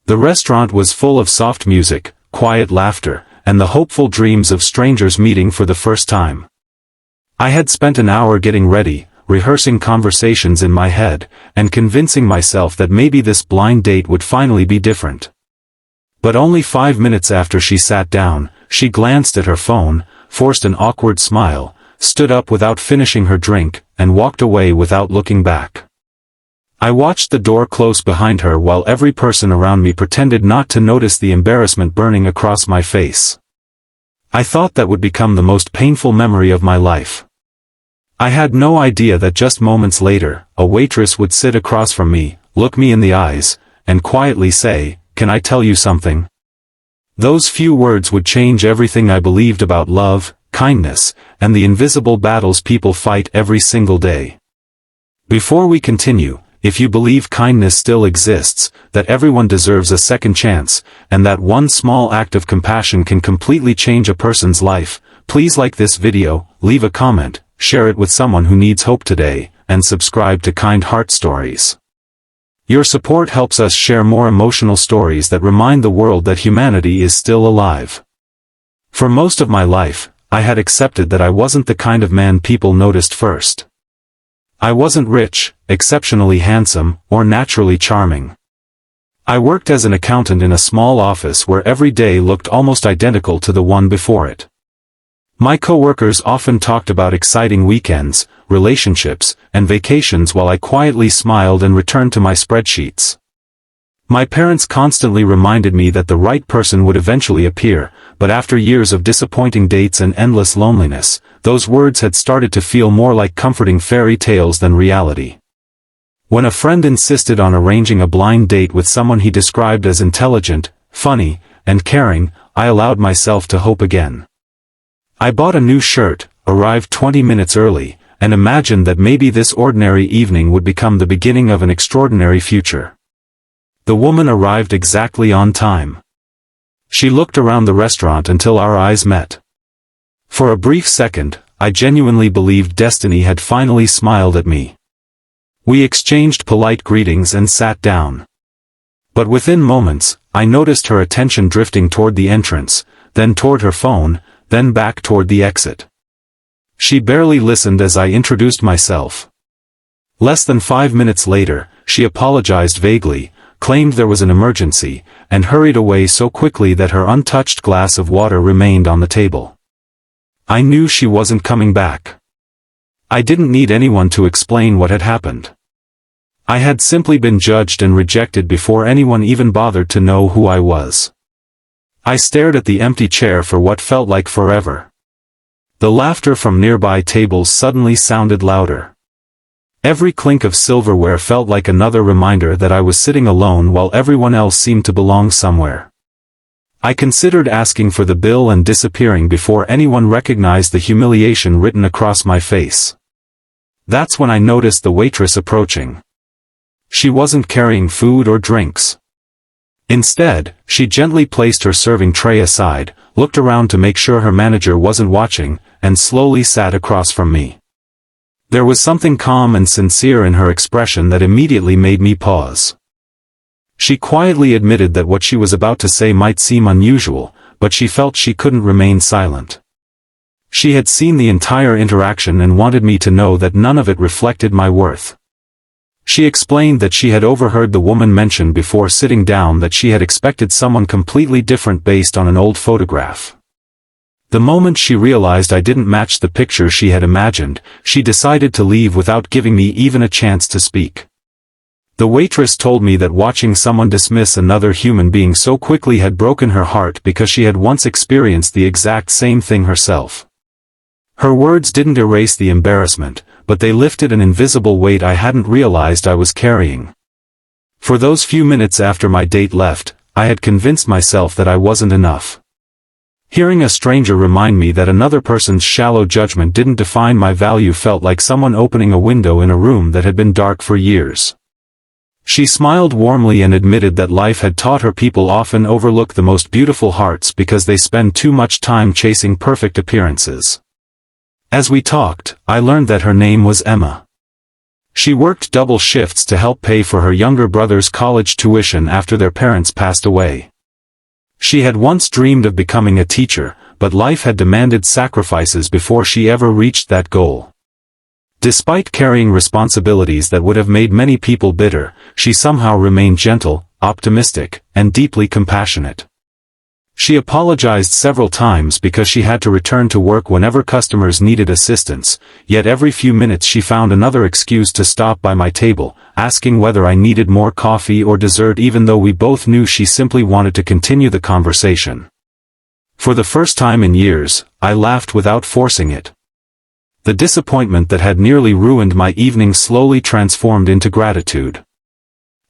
The restaurant was full of soft music, quiet laughter, and the hopeful dreams of strangers meeting for the first time. I had spent an hour getting ready, rehearsing conversations in my head, and convincing myself that maybe this blind date would finally be different. But only 5 minutes after she sat down, she glanced at her phone, forced an awkward smile, stood up without finishing her drink, and walked away without looking back. I watched the door close behind her while every person around me pretended not to notice the embarrassment burning across my face. I thought that would become the most painful memory of my life. I had no idea that just moments later, a waitress would sit across from me, look me in the eyes, and quietly say, "Can I tell you something?" Those few words would change everything I believed about love, kindness, and the invisible battles people fight every single day. Before we continue, if you believe kindness still exists, that everyone deserves a second chance, and that one small act of compassion can completely change a person's life, please like this video, leave a comment, share it with someone who needs hope today, and subscribe to Kind Heart Stories. Your support helps us share more emotional stories that remind the world that humanity is still alive. For most of my life, I had accepted that I wasn't the kind of man people noticed first. I wasn't rich, exceptionally handsome, or naturally charming. I worked as an accountant in a small office where every day looked almost identical to the one before it. My coworkers often talked about exciting weekends, relationships, and vacations while I quietly smiled and returned to my spreadsheets. My parents constantly reminded me that the right person would eventually appear, but after years of disappointing dates and endless loneliness, those words had started to feel more like comforting fairy tales than reality. When a friend insisted on arranging a blind date with someone he described as intelligent, funny, and caring, I allowed myself to hope again. I bought a new shirt, arrived 20 minutes early, and imagined that maybe this ordinary evening would become the beginning of an extraordinary future. The woman arrived exactly on time. She looked around the restaurant until our eyes met. For a brief second, I genuinely believed destiny had finally smiled at me. We exchanged polite greetings and sat down. But within moments, I noticed her attention drifting toward the entrance, then toward her phone, then back toward the exit. She barely listened as I introduced myself. Less than 5 minutes later, she apologized vaguely, claimed there was an emergency, and hurried away so quickly that her untouched glass of water remained on the table. I knew she wasn't coming back. I didn't need anyone to explain what had happened. I had simply been judged and rejected before anyone even bothered to know who I was. I stared at the empty chair for what felt like forever. The laughter from nearby tables suddenly sounded louder. Every clink of silverware felt like another reminder that I was sitting alone while everyone else seemed to belong somewhere. I considered asking for the bill and disappearing before anyone recognized the humiliation written across my face. That's when I noticed the waitress approaching. She wasn't carrying food or drinks. Instead, she gently placed her serving tray aside, looked around to make sure her manager wasn't watching, and slowly sat across from me. There was something calm and sincere in her expression that immediately made me pause. She quietly admitted that what she was about to say might seem unusual, but she felt she couldn't remain silent. She had seen the entire interaction and wanted me to know that none of it reflected my worth. She explained that she had overheard the woman mention before sitting down that she had expected someone completely different based on an old photograph. The moment she realized I didn't match the picture she had imagined, she decided to leave without giving me even a chance to speak. The waitress told me that watching someone dismiss another human being so quickly had broken her heart because she had once experienced the exact same thing herself. Her words didn't erase the embarrassment, but they lifted an invisible weight I hadn't realized I was carrying. For those few minutes after my date left, I had convinced myself that I wasn't enough. Hearing a stranger remind me that another person's shallow judgment didn't define my value felt like someone opening a window in a room that had been dark for years. She smiled warmly and admitted that life had taught her people often overlook the most beautiful hearts because they spend too much time chasing perfect appearances. As we talked, I learned that her name was Emma. She worked double shifts to help pay for her younger brother's college tuition after their parents passed away. She had once dreamed of becoming a teacher, but life had demanded sacrifices before she ever reached that goal. Despite carrying responsibilities that would have made many people bitter, she somehow remained gentle, optimistic, and deeply compassionate. She apologized several times because she had to return to work whenever customers needed assistance, yet every few minutes she found another excuse to stop by my table, asking whether I needed more coffee or dessert, even though we both knew she simply wanted to continue the conversation. For the first time in years, I laughed without forcing it. The disappointment that had nearly ruined my evening slowly transformed into gratitude.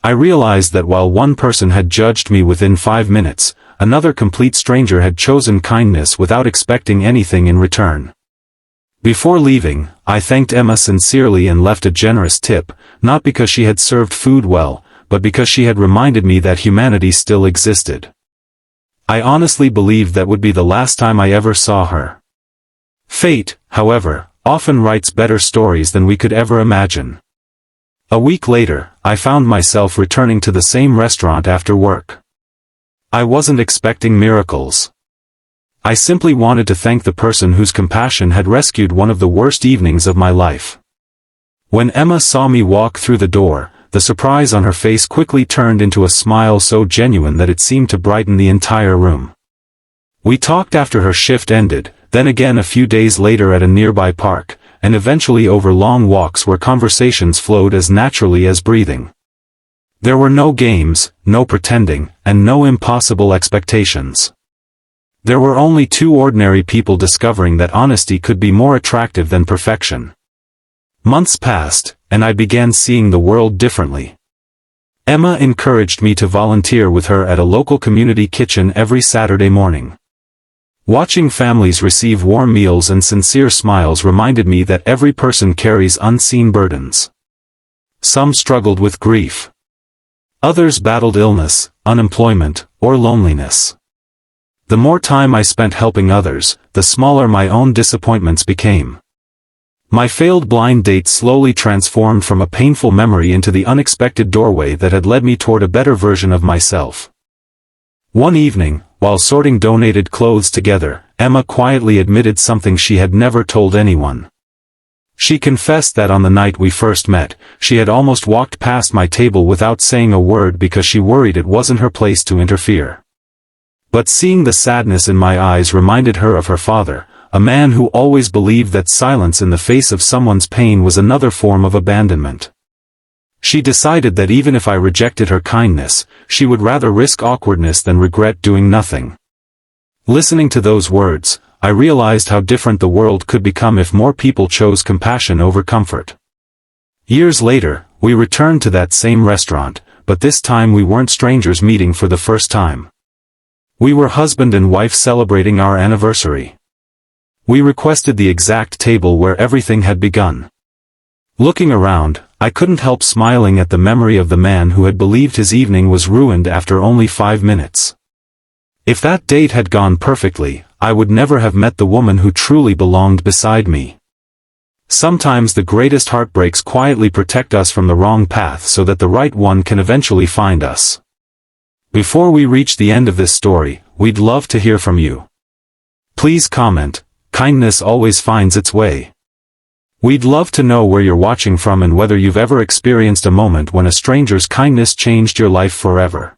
I realized that while one person had judged me within 5 minutes, another complete stranger had chosen kindness without expecting anything in return. Before leaving, I thanked Emma sincerely and left a generous tip, not because she had served food well, but because she had reminded me that humanity still existed. I honestly believed that would be the last time I ever saw her. Fate, however, often writes better stories than we could ever imagine. A week later, I found myself returning to the same restaurant after work. I wasn't expecting miracles. I simply wanted to thank the person whose compassion had rescued one of the worst evenings of my life. When Emma saw me walk through the door, the surprise on her face quickly turned into a smile so genuine that it seemed to brighten the entire room. We talked after her shift ended, then again a few days later at a nearby park, and eventually over long walks where conversations flowed as naturally as breathing. There were no games, no pretending, and no impossible expectations. There were only two ordinary people discovering that honesty could be more attractive than perfection. Months passed, and I began seeing the world differently. Emma encouraged me to volunteer with her at a local community kitchen every Saturday morning. Watching families receive warm meals and sincere smiles reminded me that every person carries unseen burdens. Some struggled with grief. Others battled illness, unemployment, or loneliness. The more time I spent helping others, the smaller my own disappointments became. My failed blind date slowly transformed from a painful memory into the unexpected doorway that had led me toward a better version of myself. One evening, while sorting donated clothes together, Emma quietly admitted something she had never told anyone. She confessed that on the night we first met, she had almost walked past my table without saying a word because she worried it wasn't her place to interfere. But seeing the sadness in my eyes reminded her of her father, a man who always believed that silence in the face of someone's pain was another form of abandonment. She decided that even if I rejected her kindness, she would rather risk awkwardness than regret doing nothing. Listening to those words, I realized how different the world could become if more people chose compassion over comfort. Years later, we returned to that same restaurant, but this time we weren't strangers meeting for the first time. We were husband and wife celebrating our anniversary. We requested the exact table where everything had begun. Looking around, I couldn't help smiling at the memory of the man who had believed his evening was ruined after only 5 minutes. If that date had gone perfectly, I would never have met the woman who truly belonged beside me. Sometimes the greatest heartbreaks quietly protect us from the wrong path so that the right one can eventually find us. Before we reach the end of this story, we'd love to hear from you. Please comment, kindness always finds its way. We'd love to know where you're watching from and whether you've ever experienced a moment when a stranger's kindness changed your life forever.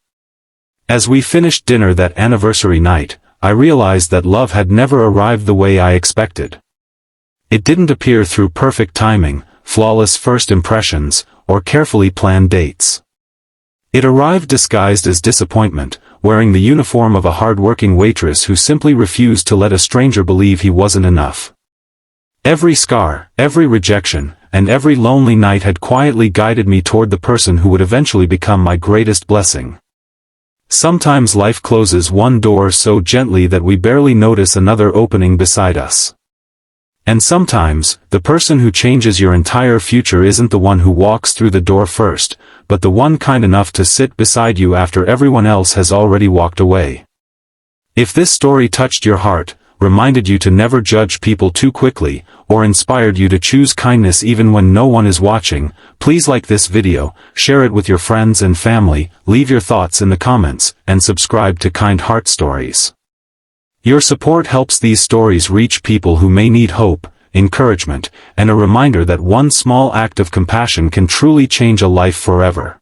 As we finished dinner that anniversary night, I realized that love had never arrived the way I expected. It didn't appear through perfect timing, flawless first impressions, or carefully planned dates. It arrived disguised as disappointment, wearing the uniform of a hard-working waitress who simply refused to let a stranger believe he wasn't enough. Every scar, every rejection, and every lonely night had quietly guided me toward the person who would eventually become my greatest blessing. Sometimes life closes one door so gently that we barely notice another opening beside us. And sometimes, the person who changes your entire future isn't the one who walks through the door first, but the one kind enough to sit beside you after everyone else has already walked away. If this story touched your heart, reminded you to never judge people too quickly, or inspired you to choose kindness even when no one is watching, please like this video, share it with your friends and family, leave your thoughts in the comments, and subscribe to Kind Heart Stories. Your support helps these stories reach people who may need hope, encouragement, and a reminder that one small act of compassion can truly change a life forever.